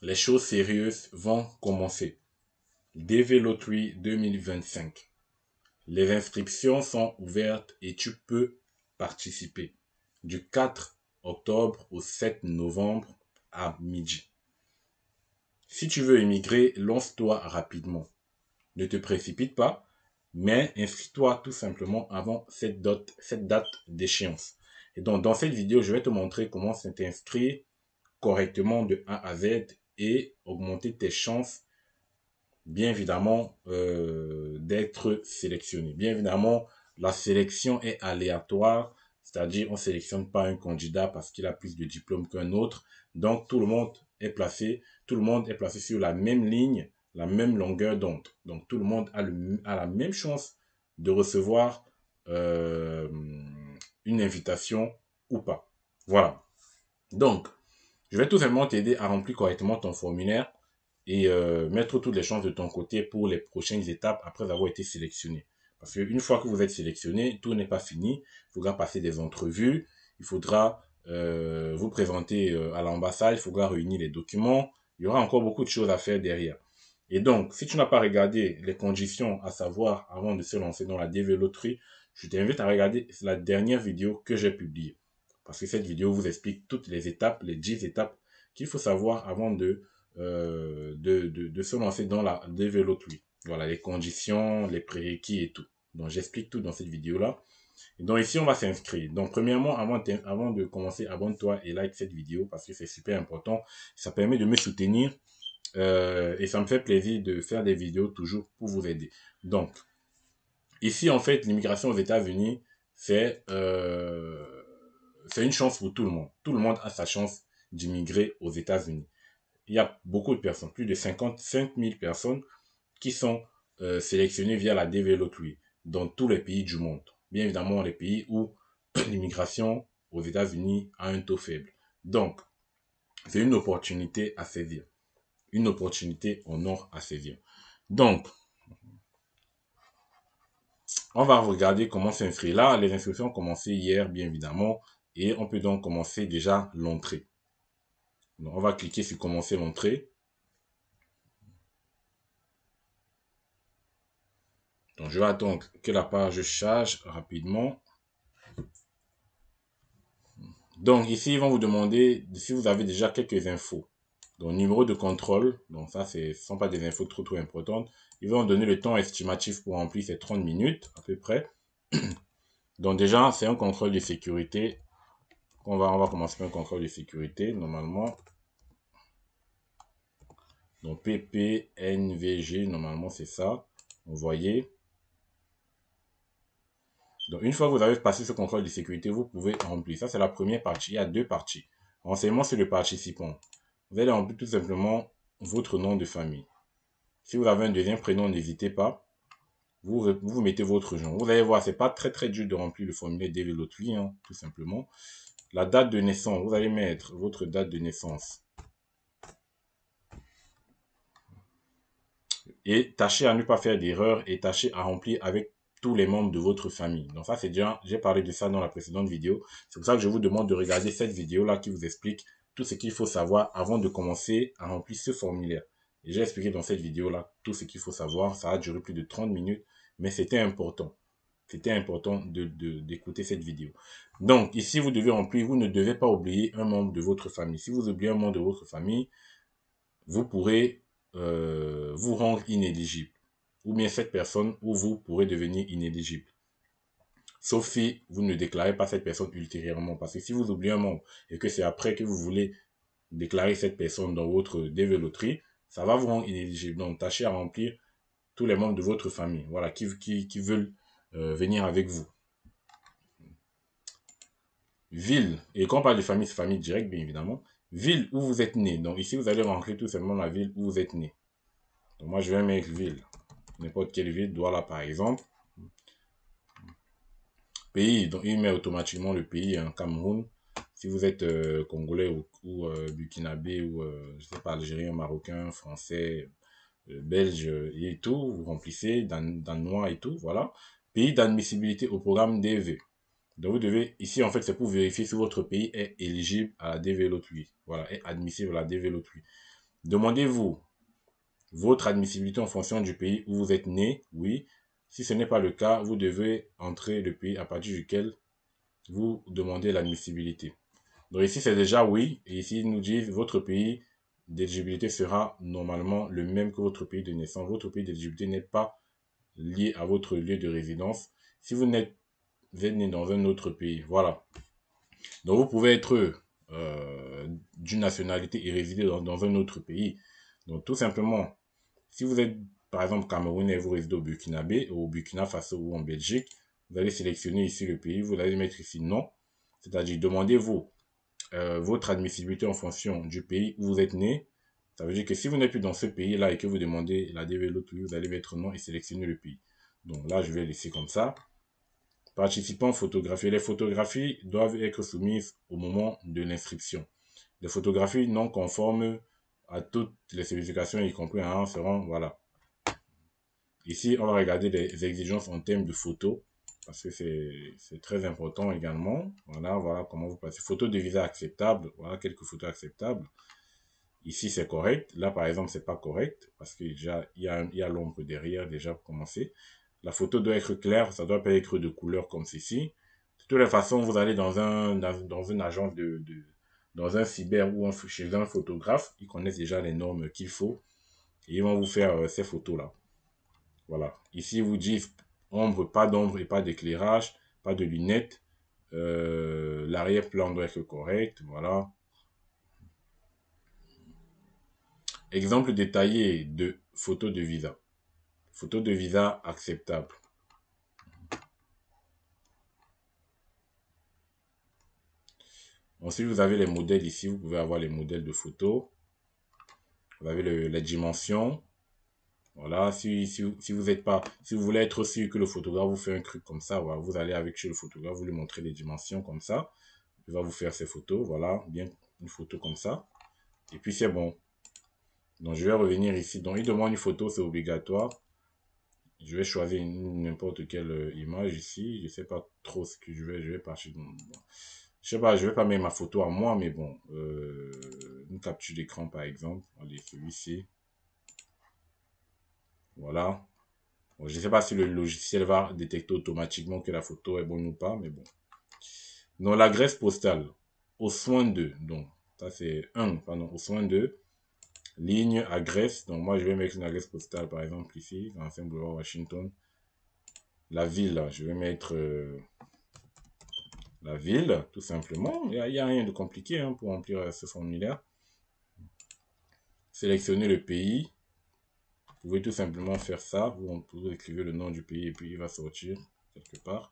les choses sérieuses vont commencer. DV Lottery 2025. Les inscriptions sont ouvertes et tu peux participer du 4 octobre au 7 novembre à midi. Si tu veux émigrer, lance-toi rapidement. Ne te précipite pas, mais inscris-toi tout simplement avant cette date d'échéance. Et donc, dans cette vidéo, je vais te montrer comment t'inscrire correctement de A à Z et augmenter tes chances, bien évidemment, d'être sélectionné. Bien évidemment, la sélection est aléatoire, c'est-à-dire on ne sélectionne pas un candidat parce qu'il a plus de diplômes qu'un autre. Donc, tout le monde est placé sur la même ligne, la même longueur d'onde. Donc, tout le monde a la même chance de recevoir une invitation ou pas. Voilà. Donc, je vais tout simplement t'aider à remplir correctement ton formulaire et mettre toutes les chances de ton côté pour les prochaines étapes après avoir été sélectionné. Parce qu'une fois que vous êtes sélectionné, tout n'est pas fini. Il faudra passer des entrevues, il faudra vous présenter à l'ambassade, il faudra réunir les documents. Il y aura encore beaucoup de choses à faire derrière. Et donc, si tu n'as pas regardé les conditions à savoir avant de se lancer dans la DV Loterie, je t'invite à regarder la dernière vidéo que j'ai publiée. Parce que cette vidéo vous explique toutes les étapes, les 10 étapes qu'il faut savoir avant de se lancer dans la DV Lottery. Voilà, les conditions, les prérequis et tout. Donc, j'explique tout dans cette vidéo-là. Et donc, ici, on va s'inscrire. Donc, premièrement, avant de commencer, abonne-toi et like cette vidéo parce que c'est super important. Ça permet de me soutenir et ça me fait plaisir de faire des vidéos toujours pour vous aider. Donc, ici, en fait, l'immigration aux États-Unis, c'est une chance pour tout le monde. Tout le monde a sa chance d'immigrer aux États-Unis. Il y a beaucoup de personnes, plus de 55 000 personnes qui sont sélectionnées via la DV Lottery dans tous les pays du monde. Bien évidemment, les pays où l'immigration aux États-Unis a un taux faible. Donc, c'est une opportunité à saisir. Une opportunité en or à saisir. Donc, on va regarder comment s'inscrire. Là, les inscriptions ont commencé hier, bien évidemment, et on peut donc commencer déjà l'entrée. Donc, on va cliquer sur commencer l'entrée. Donc, je vais attendre que la page charge rapidement. Donc, ici, ils vont vous demander si vous avez déjà quelques infos. Donc, numéro de contrôle. Donc, ça, ce ne sont pas des infos trop importantes. Ils vont donner le temps estimatif pour remplir ces 30 minutes, à peu près. Donc, déjà, c'est un contrôle de sécurité. On va commencer par un contrôle de sécurité, normalement. Donc, PPNVG, normalement, c'est ça. Vous voyez. Donc, une fois que vous avez passé ce contrôle de sécurité, vous pouvez remplir. Ça, c'est la première partie. Il y a deux parties. Renseignement sur le participant. Vous allez remplir tout simplement votre nom de famille. Si vous avez un deuxième prénom, n'hésitez pas. Vous mettez votre genre. Vous allez voir, c'est pas très dur de remplir le formulaire DV Lottery, hein, tout simplement. La date de naissance, vous allez mettre votre date de naissance. Et tâchez à ne pas faire d'erreur et tâchez à remplir avec tous les membres de votre famille. Donc ça, c'est déjà, j'ai parlé de ça dans la précédente vidéo. C'est pour ça que je vous demande de regarder cette vidéo-là qui vous explique tout ce qu'il faut savoir avant de commencer à remplir ce formulaire. Et j'ai expliqué dans cette vidéo-là tout ce qu'il faut savoir. Ça a duré plus de 30 minutes, mais c'était important. C'était important d'écouter cette vidéo. Donc, ici, vous devez remplir, vous ne devez pas oublier un membre de votre famille. Si vous oubliez un membre de votre famille, vous pourrez vous rendre inéligible. Ou bien cette personne où vous pourrez devenir inéligible. Sauf si vous ne déclarez pas cette personne ultérieurement. Parce que si vous oubliez un membre et que c'est après que vous voulez déclarer cette personne dans votre DV Loterie, ça va vous rendre inéligible. Donc, tâchez à remplir tous les membres de votre famille. Voilà, qui veulent venir avec vous. Ville, et quand on parle de famille, c'est famille directe, bien évidemment. Ville où vous êtes né. Donc ici, vous allez rentrer tout simplement la ville où vous êtes né. Donc moi, je vais mettre ville. N'importe quelle ville, Douala par exemple. Pays, donc il met automatiquement le pays, hein, Cameroun. Si vous êtes congolais ou burkinabé ou, je sais pas, algérien, marocain, français, belge et tout, vous remplissez, danois et tout, voilà. Pays d'admissibilité au programme DV. Donc vous devez, ici en fait, c'est pour vérifier si votre pays est éligible à la DV Lottery. Voilà, est admissible à la DV Lottery. Demandez-vous votre admissibilité en fonction du pays où vous êtes né. Oui. Si ce n'est pas le cas, vous devez entrer le pays à partir duquel vous demandez l'admissibilité. Donc ici, c'est déjà oui. Et ici, ils nous disent votre pays d'éligibilité sera normalement le même que votre pays de naissance. Votre pays d'éligibilité n'est pas lié à votre lieu de résidence. Si vous êtes né dans un autre pays, voilà. Donc vous pouvez être d'une nationalité et résider dans un autre pays. Donc tout simplement, si vous êtes par exemple Camerounais et vous résidez au Burkinabé, au Burkina Faso ou en Belgique, vous allez sélectionner ici le pays, vous allez mettre ici non. C'est-à-dire, demandez-vous votre admissibilité en fonction du pays où vous êtes né. Ça veut dire que si vous n'êtes plus dans ce pays-là et que vous demandez la DV de l'autre pays, vous allez mettre non et sélectionner le pays. Donc là, je vais laisser comme ça. Participants photographiés. Les photographies doivent être soumises au moment de l'inscription. Les photographies non conformes à toutes les spécifications, y compris un, seront, voilà. Ici, on va regarder les exigences en termes de photos, parce que c'est très important également. Voilà comment vous passez. Photos de visa acceptable, voilà quelques photos acceptables. Ici, c'est correct. Là, par exemple, c'est pas correct, parce que déjà, il y a l'ombre derrière, déjà, pour commencer. La photo doit être claire, ça doit pas être de couleur comme ceci. De toutes les façons, vous allez dans une agence dans un cyber ou chez un photographe, ils connaissent déjà les normes qu'il faut, et ils vont vous faire ces photos-là. Voilà. Ici, ils vous disent ombre et pas d'éclairage, pas de lunettes. L'arrière-plan doit être correct. Voilà. Exemple détaillé de photo de visa. Photo de visa acceptable. Ensuite, vous avez les modèles ici. Vous pouvez avoir les modèles de photos. Vous avez les dimensions. Voilà. Si vous êtes pas, si vous voulez être sûr que le photographe vous fait un truc comme ça, voilà, vous allez avec chez le photographe, vous lui montrez les dimensions comme ça. Il va vous faire ces photos. Voilà. Bien une photo comme ça. Et puis c'est bon. Donc je vais revenir ici. Donc il demande une photo, c'est obligatoire. Je vais choisir n'importe quelle image ici. Je sais pas trop ce que je vais partir. Bon. Je sais pas, je vais pas mettre ma photo à moi, mais bon. Une capture d'écran par exemple. Allez, celui-ci. Voilà. Bon, je ne sais pas si le logiciel va détecter automatiquement que la photo est bonne ou pas, mais bon. Donc l'adresse postale. Au soin de. Donc, ça c'est pardon, au soin de. Ligne, adresse. Donc, moi, je vais mettre une adresse postale, par exemple, ici, dans l'ancien boulevard Washington. La ville, je vais mettre la ville, tout simplement. Il n'y a rien de compliqué hein, pour remplir ce formulaire. Sélectionnez le pays. Vous pouvez tout simplement faire ça. Vous écrivez le nom du pays et puis il va sortir quelque part.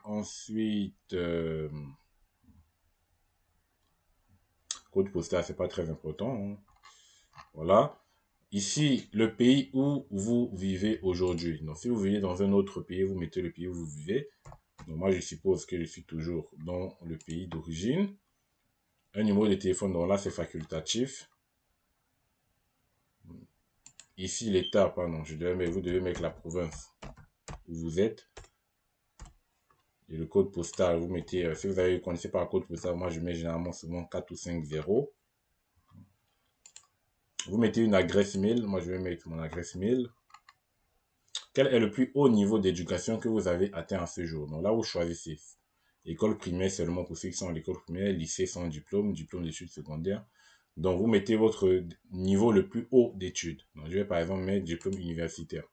Ensuite, code postal, c'est pas très important. Hein. Voilà. Ici, le pays où vous vivez aujourd'hui. Donc, si vous vivez dans un autre pays, vous mettez le pays où vous vivez. Donc, moi, je suppose que je suis toujours dans le pays d'origine. Un numéro de téléphone, donc là, c'est facultatif. Ici, l'État, pardon, vous devez mettre la province où vous êtes. Et le code postal, vous mettez, si vous avez connaissez pas le code postal, moi, je mets généralement seulement 4 ou 5 zéros. Vous mettez une adresse mail. Moi, je vais mettre mon adresse mail. Quel est le plus haut niveau d'éducation que vous avez atteint à ce jour? Donc là, vous choisissez école primaire seulement pour ceux qui sont à l'école primaire, lycée sans diplôme, diplôme d'études secondaires. Donc vous mettez votre niveau le plus haut d'études. Donc je vais par exemple mettre diplôme universitaire.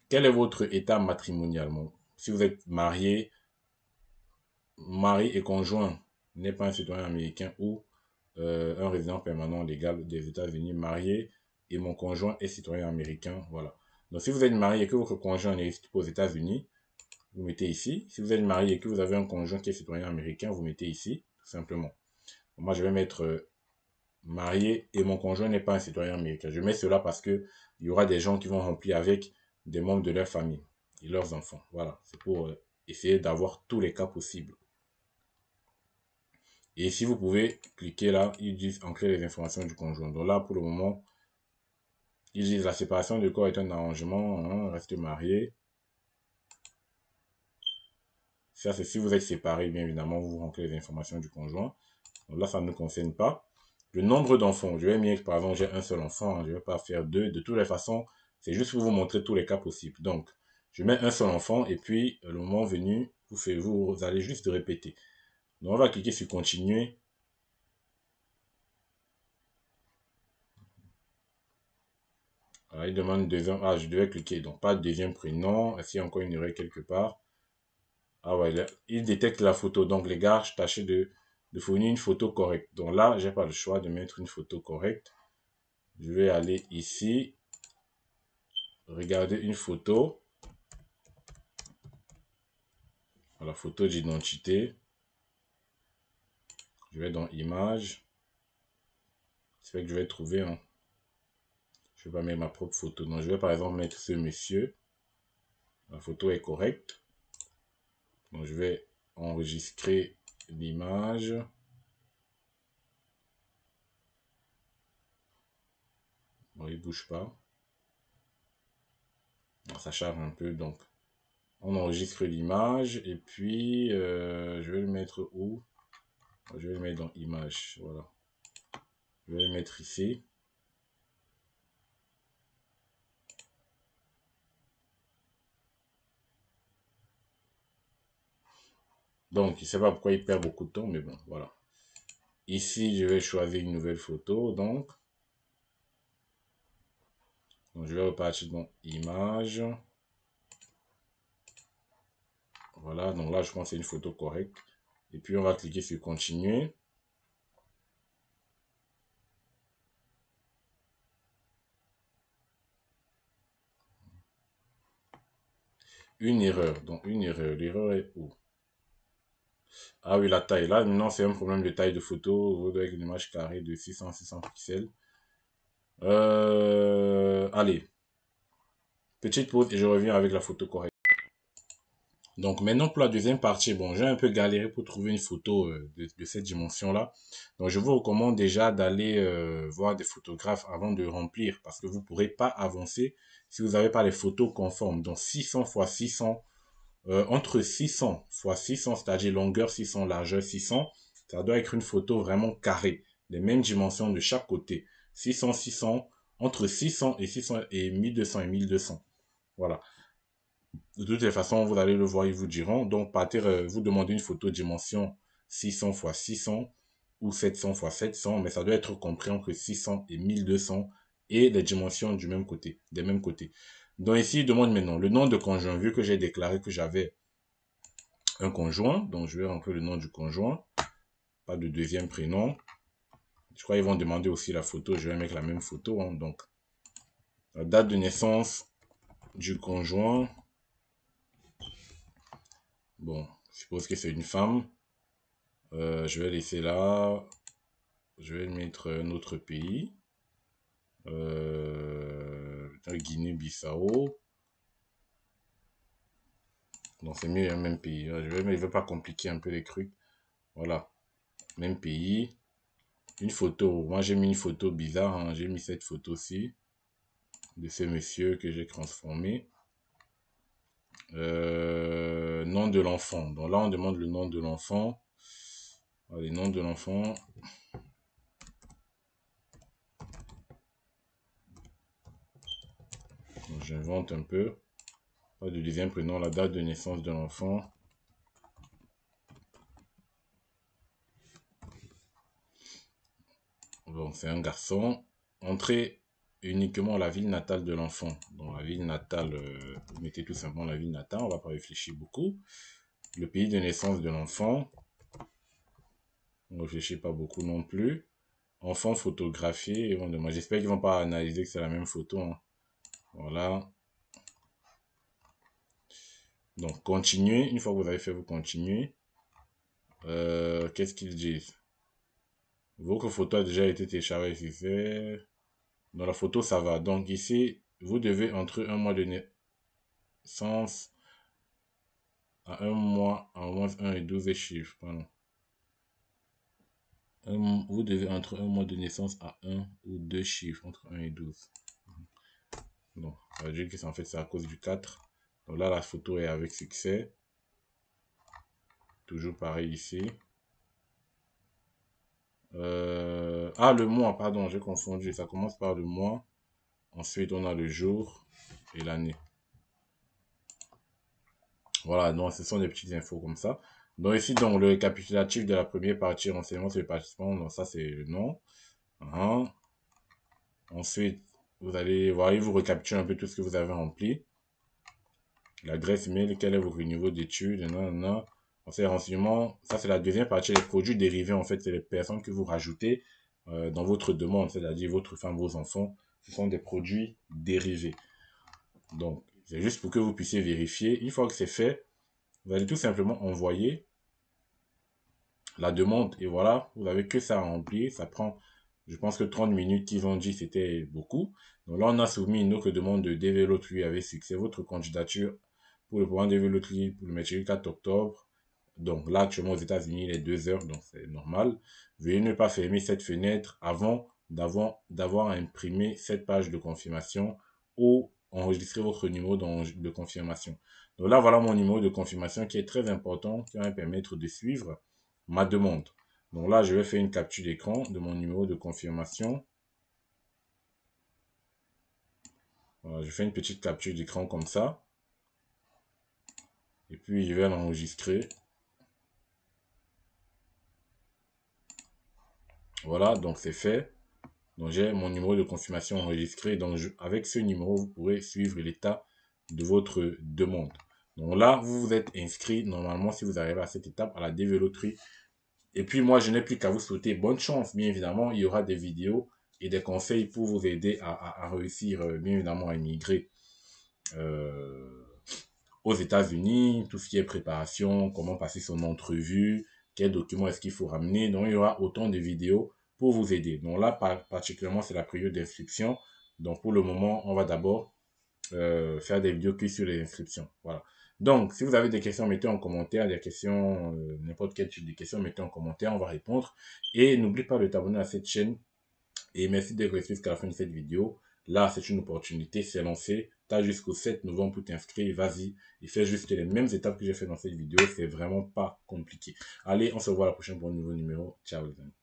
Quel est votre état matrimonial? Bon, si vous êtes marié, mari et conjoint n'est pas un citoyen américain ou un résident permanent légal des États-Unis, marié et mon conjoint est citoyen américain, voilà. Donc si vous êtes marié et que votre conjoint est aux États-Unis, vous mettez ici. Si vous êtes marié et que vous avez un conjoint qui est citoyen américain, vous mettez ici, tout simplement. Moi, je vais mettre marié et mon conjoint n'est pas un citoyen américain. Je mets cela parce que il y aura des gens qui vont remplir avec des membres de leur famille et leurs enfants. Voilà, c'est pour essayer d'avoir tous les cas possibles. Et si vous pouvez cliquer là, ils disent ancrer les informations du conjoint. Donc là, pour le moment, ils disent la séparation de corps est un arrangement, hein, reste marié. Ça, c'est si vous êtes séparés, bien évidemment, vous rentrez les informations du conjoint. Donc là, ça ne nous concerne pas. Le nombre d'enfants, je vais mettre, par exemple, j'ai un seul enfant, hein, je ne vais pas faire deux. De toutes les façons, c'est juste pour vous montrer tous les cas possibles. Donc, je mets un seul enfant et puis, le moment venu, vous allez juste répéter. Donc, on va cliquer sur continuer. Alors, il demande deuxième. Ah, je devais cliquer. Donc, pas deuxième prénom. Est-ce qu'il y a encore une erreur quelque part? Ah ouais, il détecte la photo. Donc, les gars, tâchez de fournir une photo correcte. Donc là, j'ai pas le choix de mettre une photo correcte. Je vais aller ici, regarder une photo. La photo d'identité. Je vais dans images. C'est vrai que je vais trouver. Hein. Je vais pas mettre ma propre photo. Donc, je vais par exemple mettre ce monsieur. La photo est correcte. Donc, je vais enregistrer l'image. Bon, il bouge pas. Ça charge un peu. Donc, on enregistre l'image. Et puis, je vais le mettre où? Je vais le mettre dans image. Voilà. Je vais le mettre ici. Donc, je ne sais pas pourquoi il perd beaucoup de temps, mais bon, voilà. Ici, je vais choisir une nouvelle photo, donc je vais repartir dans Images. Voilà, donc là, je pense que c'est une photo correcte. Et puis, on va cliquer sur Continuer. Une erreur. Donc, une erreur. L'erreur est où? Ah oui, la taille. Là, maintenant, c'est un problème de taille de photo. Vous devez avec une image carrée de 600 pixels. Allez, petite pause et je reviens avec la photo correcte. Donc maintenant pour la deuxième partie, bon, j'ai un peu galéré pour trouver une photo de cette dimension-là. Donc je vous recommande déjà d'aller voir des photographes avant de remplir parce que vous ne pourrez pas avancer si vous n'avez pas les photos conformes. Donc 600 x 600, entre 600 x 600, c'est-à-dire longueur 600, largeur 600, ça doit être une photo vraiment carrée, les mêmes dimensions de chaque côté. 600, 600, entre 600 et 600 et 1200 et 1200. Voilà. De toutes les façons, vous allez le voir, ils vous diront. Donc, partir, vous demandez une photo dimension 600 x 600 ou 700 x 700, mais ça doit être compris entre 600 et 1200 et les dimensions du même côté, des mêmes côtés. Donc ici, il demande maintenant le nom de conjoint, vu que j'ai déclaré que j'avais un conjoint. Donc, je vais rentrer le nom du conjoint, pas de deuxième prénom. Je crois qu'ils vont demander aussi la photo, je vais mettre la même photo. Hein. Donc, la date de naissance du conjoint. Bon, je suppose que c'est une femme. Je vais laisser là. Je vais mettre un autre pays. Guinée-Bissau. Non, c'est mieux, un même pays. Je ne vais pas compliquer un peu les trucs. Voilà. Même pays. Une photo. Moi, j'ai mis une photo bizarre. Hein. J'ai mis cette photo-ci de ce monsieur que j'ai transformé. Nom de l'enfant. Donc là, on demande le nom de l'enfant. Allez, nom de l'enfant. J'invente un peu. Pas de deuxième prénom, la date de naissance de l'enfant. Bon, c'est un garçon. Entrez uniquement la ville natale de l'enfant. Donc la ville natale, vous mettez tout simplement la ville natale, on va pas réfléchir beaucoup. Le pays de naissance de l'enfant, on ne réfléchit pas beaucoup non plus. Enfant photographié, j'espère qu'ils vont pas analyser que c'est la même photo. Hein. Voilà. Donc continuez, une fois que vous avez fait, vous continuez. Qu'est-ce qu'ils disent? Votre photo a déjà été téléchargée, si c'est... Dans la photo, ça va. Donc ici, vous devez entrer un mois de naissance à un mois, en moins 1 et 12 chiffres. Pardon. Vous devez entre un mois de naissance à un ou deux chiffres, entre 1 et 12. Donc, ça veut dire que en fait, c'est à cause du 4. Donc là, la photo est avec succès. toujours pareil ici. Ah, le mois, pardon, j'ai confondu. Ça commence par le mois. Ensuite, on a le jour et l'année. Voilà, donc ce sont des petites infos comme ça. Donc ici, donc, le récapitulatif de la première partie, renseignement sur les participants. Donc ça, c'est le nom. Uhum. Ensuite, vous allez voir, il vous récapitule un peu tout ce que vous avez rempli. L'adresse mail, quel est votre niveau d'études, non. Ensuite, les renseignements, ça c'est la deuxième partie, les produits dérivés, en fait, c'est les personnes que vous rajoutez dans votre demande, c'est-à-dire votre femme, vos enfants, ce sont des produits dérivés. Donc, c'est juste pour que vous puissiez vérifier. Une fois que c'est fait, vous allez tout simplement envoyer la demande et voilà, vous n'avez que ça à remplir. Ça prend, je pense que 30 minutes qu'ils ont dit, c'était beaucoup. Donc là, on a soumis une autre demande de Developly avec succès. Votre candidature pour le programme Developly pour le mercredi 4 octobre. Donc là, actuellement aux États-Unis, il est 2 heures, donc c'est normal. Veuillez ne pas fermer cette fenêtre avant d'avoir imprimé cette page de confirmation ou enregistrer votre numéro de confirmation. Donc là, voilà mon numéro de confirmation qui est très important, qui va me permettre de suivre ma demande. Donc là, je vais faire une capture d'écran de mon numéro de confirmation. Voilà, je fais une petite capture d'écran comme ça. Et puis, je vais l'enregistrer. Voilà, donc c'est fait. Donc j'ai mon numéro de confirmation enregistré. Donc avec ce numéro, vous pourrez suivre l'état de votre demande. Donc là, vous vous êtes inscrit normalement si vous arrivez à cette étape à la développerie. Et puis moi, je n'ai plus qu'à vous souhaiter bonne chance. Bien évidemment, il y aura des vidéos et des conseils pour vous aider à réussir, bien évidemment, à immigrer euh, aux États-Unis, tout ce qui est préparation, comment passer son entrevue, quels documents est-ce qu'il faut ramener. Donc, il y aura autant de vidéos pour vous aider. Donc là, particulièrement, c'est la période d'inscription. Donc, pour le moment, on va d'abord faire des vidéos que sur les inscriptions. Voilà. Donc, si vous avez des questions, mettez en commentaire, des questions, n'importe quel type de questions, mettez en commentaire, on va répondre. Et n'oublie pas de t'abonner à cette chaîne. Et merci d'être resté jusqu'à la fin de cette vidéo. Là, c'est une opportunité, c'est lancé. Tu as jusqu'au 7 novembre pour t'inscrire. Vas-y et fais juste les mêmes étapes que j'ai fait dans cette vidéo. C'est vraiment pas compliqué. Allez, on se voit la prochaine pour un nouveau numéro. Ciao les amis.